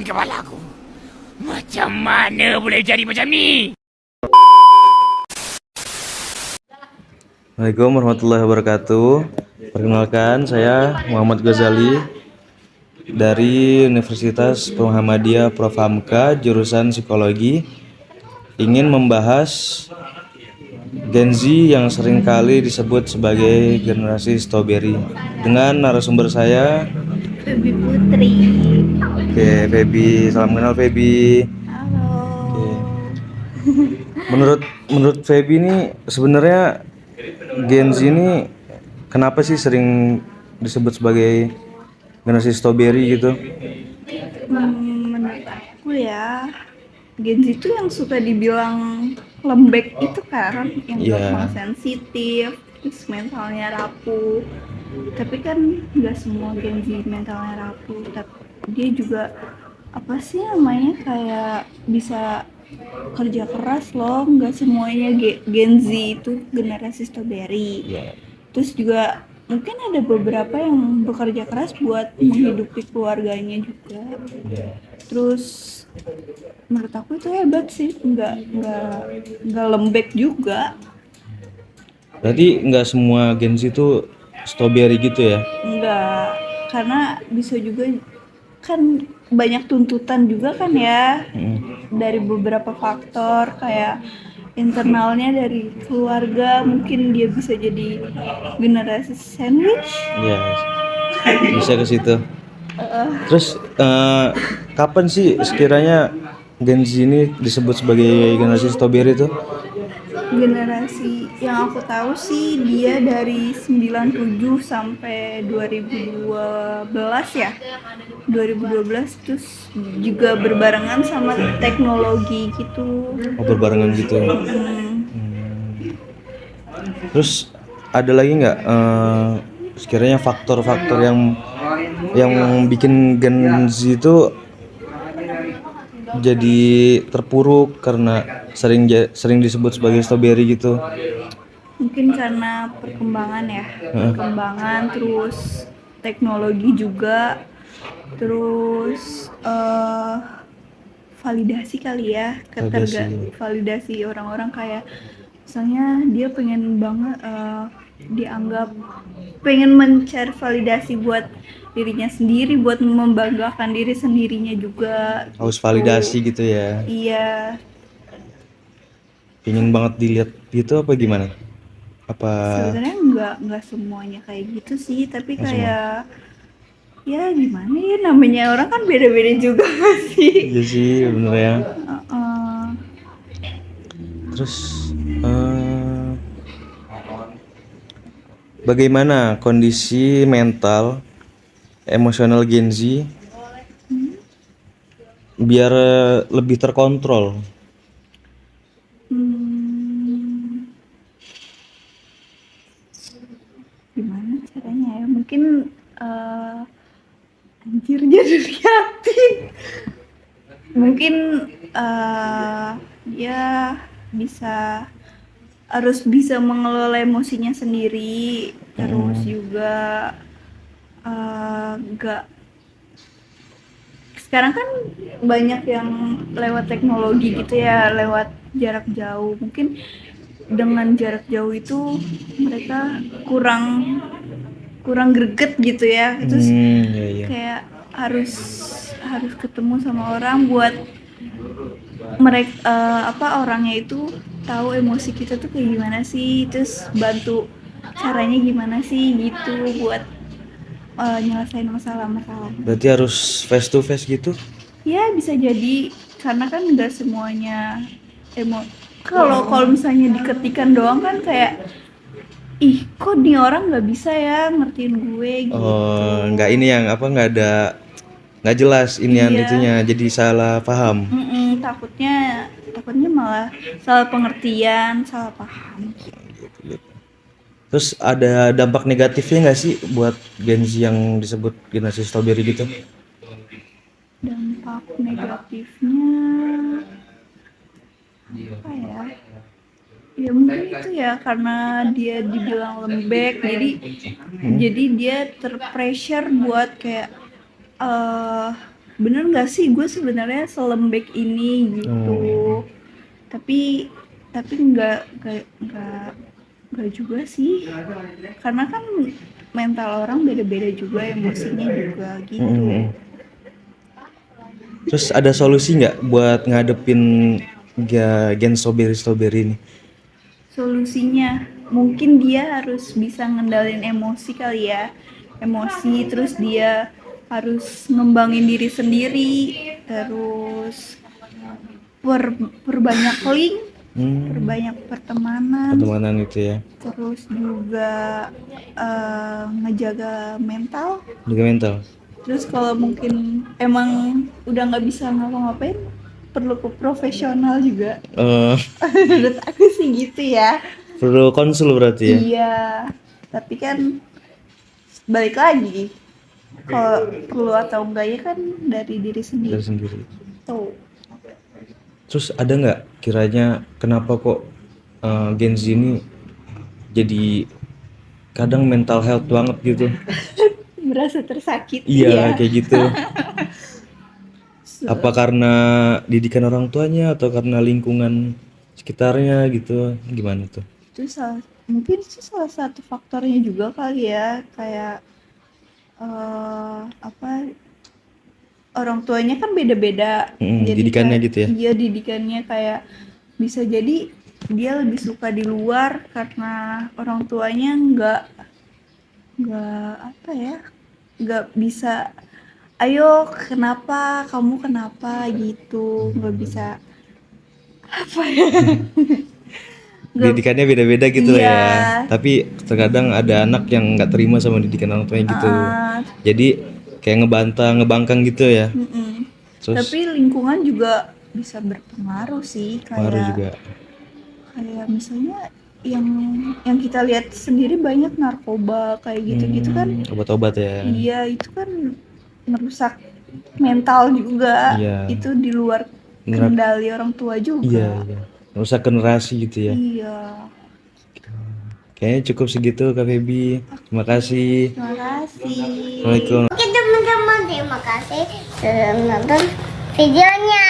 kepalaku. Macam mana boleh jadi macam ni? Assalamualaikum warahmatullahi wabarakatuh. Perkenalkan, saya Muhammad Ghazali dari Universitas Muhammadiyah Prof. Hamka, jurusan Psikologi. Ingin membahas Gen Z yang seringkali disebut sebagai generasi strawberry. Dengan narasumber saya, Feby Putri. oke, Feby. Salam kenal, Feby. Halo. Oke. Menurut Feby ini sebenarnya Gen Z ini kenapa sih sering disebut sebagai generasi strawberry gitu? Menurut aku ya, Gen Z itu yang suka dibilang lembek gitu kan, yang gampang sensitif, terus mentalnya rapuh. Tapi kan nggak semua Gen Z mentalnya rapuh, tapi dia juga apa sih namanya kayak bisa kerja keras loh. Nggak semuanya Gen Z itu generasi strawberry. Terus juga mungkin ada beberapa yang bekerja keras buat menghidupi keluarganya juga. Terus menurut aku itu hebat sih, nggak lembek juga. Berarti nggak semua Gen Z itu strawberry gitu ya? Nggak, karena bisa juga kan banyak tuntutan juga kan ya, dari beberapa faktor kayak internalnya dari keluarga, mungkin dia bisa jadi generasi sandwich. Iya, bisa ke situ. Terus kapan sih sekiranya Gen Z ini disebut sebagai generasi strawberry itu? Generasi yang aku tahu sih dia dari 97 sampai 2012 ya. 2012 terus juga berbarengan sama teknologi gitu. Oh, berbarengan gitu. Terus ada lagi nggak sekiranya faktor-faktor yang bikin Gen Z itu jadi terpuruk karena sering disebut sebagai strawberry gitu? Mungkin karena perkembangan terus teknologi juga, terus validasi kali ya, validasi orang-orang kayak misalnya dia pengen banget dianggap, pengen mencari validasi buat dirinya sendiri, buat membanggakan diri sendirinya juga. Haus validasi gitu ya? Iya. Pengen banget dilihat gitu apa gimana? Apa Sebenarnya nggak semuanya kayak gitu sih, tapi kayak ya gimana ya, namanya orang kan beda-beda juga sih. iya sih bener ya. Terus bagaimana kondisi mental emosional Gen Z biar lebih terkontrol? Gimana caranya ya, mungkin anjir jadi yakin mungkin dia harus bisa mengelola emosinya sendiri. Terus juga nggak, sekarang kan banyak yang lewat teknologi gitu ya, lewat jarak jauh. Mungkin dengan jarak jauh itu mereka kurang greget gitu ya. Terus kayak harus ketemu sama orang buat mereka orangnya itu tahu emosi kita tuh kayak gimana sih, terus bantu caranya gimana sih gitu buat nyelesain masalah-masalah. Berarti harus face to face gitu? Ya bisa jadi, karena kan nggak semuanya kalau misalnya diketikan doang kan kayak ih kok nih orang nggak bisa ya ngertiin gue gitu. Oh, nggak ini yang apa, nggak jelas inian itunya, jadi salah paham. Takutnya malah salah pengertian, salah paham. Terus ada dampak negatifnya nggak sih buat Gen Z yang disebut generasi strawberry gitu? Dampak negatifnya apa ya? Ya mungkin itu ya, karena dia dibilang lembek, jadi dia terpressure buat kayak bener nggak sih gue sebenarnya selembek ini gitu. Tapi nggak juga sih, karena kan mental orang beda-beda juga, emosinya juga gitu. Terus ada solusi nggak buat ngadepin gen strawberry ini? Solusinya mungkin dia harus bisa ngendalin emosi kali ya, emosi, terus dia harus ngembangin diri sendiri, terus perbanyak link, perbanyak Pertemanan itu ya. terus juga ngejaga mental. Juga mental. Terus kalau mungkin emang udah nggak bisa ngapa-ngapain, perlu ke profesional juga. Menurut aku sih gitu ya. Perlu konsul berarti ya. Iya, tapi kan balik lagi, kalau perlu atau enggaknya kan dari diri sendiri. Dari sendiri. Tuh. Terus ada nggak kiranya kenapa kok Gen Z ini jadi kadang mental health banget gitu? Merasa tersakiti Iya, ya. kayak gitu. Apa karena didikan orang tuanya atau karena lingkungan sekitarnya gitu? Gimana tuh? Itu mungkin itu salah satu faktornya juga kali ya, kayak orang tuanya kan beda-beda. Jadi didikannya kayak, gitu ya? Iya, didikannya kayak bisa jadi dia lebih suka di luar karena orang tuanya nggak bisa, ayo kenapa gitu, nggak bisa Didikannya beda-beda gitu lah Iya. ya. Tapi terkadang ada anak yang nggak terima sama didikan orang tuanya gitu. Jadi kayak ngebangkang gitu ya. Terus Tapi lingkungan juga bisa berpengaruh sih, pengaruh juga. kayak misalnya yang kita lihat sendiri banyak narkoba kayak gitu-gitu kan. Obat-obat ya. Iya, itu kan merusak mental juga. Iya. Itu di luar kendali orang tua juga. Iya. Rusak generasi gitu ya. Iya. Kayaknya cukup segitu Kak Feby. Terima kasih. Terima kasih. Assalamualaikum. Oke teman-teman, terima kasih sudah menonton videonya.